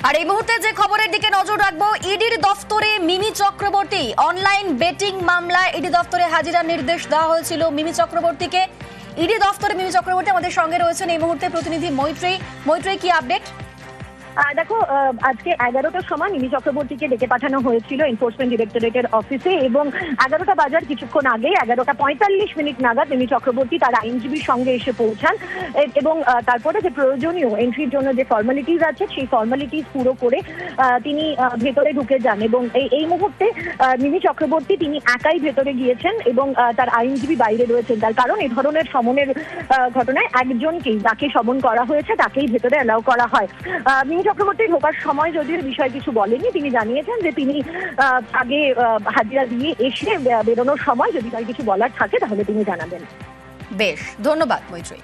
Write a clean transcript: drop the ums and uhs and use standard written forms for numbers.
আর এই মুহূর্তে যে খবরের দিকে নজর রাখবো, ইডির দফতরে মিমি চক্রবর্তী অনলাইন বেটিং মামলায় ইডি দফতরে হাজিরার নির্দেশ দেওয়া হয়েছিল মিমি চক্রবর্তীকে। ইডি দফতরে মিমি চক্রবর্তী আমাদের সঙ্গে রয়েছেন এই মুহূর্তে প্রতিনিধি মৈত্রেয়ী, কি আপডেট? দেখো, আজকে 11টার সময় মিমি চক্রবর্তীকে ডেকে পাঠানো হয়েছিল এনফোর্সমেন্ট ডিরেক্টরেটের অফিসে এবং 11টা বাজার কিছুক্ষণ আগে 11টা 45 নাগাদ মিমি চক্রবর্তী তার আইনজীবীর সঙ্গে এসে পৌঁছান এবং তারপরে যে প্রয়োজনীয় এন্ট্রির জন্য যে ফর্মালিটিস আছে সেই ফর্মালিটিস পুরো করে তিনি ভেতরে ঢুকে যান এবং এই মুহূর্তে মিমি চক্রবর্তী তিনি একাই ভেতরে গিয়েছেন এবং তার আইনজীবী বাইরে রয়েছেন। তার কারণ এই ধরনের সমনের ঘটনায় একজনকেই যাকে সমন করা হয়েছে তাকেই ভেতরে অ্যালাউ করা হয়। মিমি চক্রবর্তী ঢোকার সময় যদিও বিষয় কিছু বলেনি, তিনি জানিয়েছেন যে তিনি আগে হাজিরা দিয়ে এসে বেরোনোর সময় যদি তার কিছু বলার থাকে তাহলে তিনি জানাবেন। বেশ, ধন্যবাদ মৈত্রেয়ী।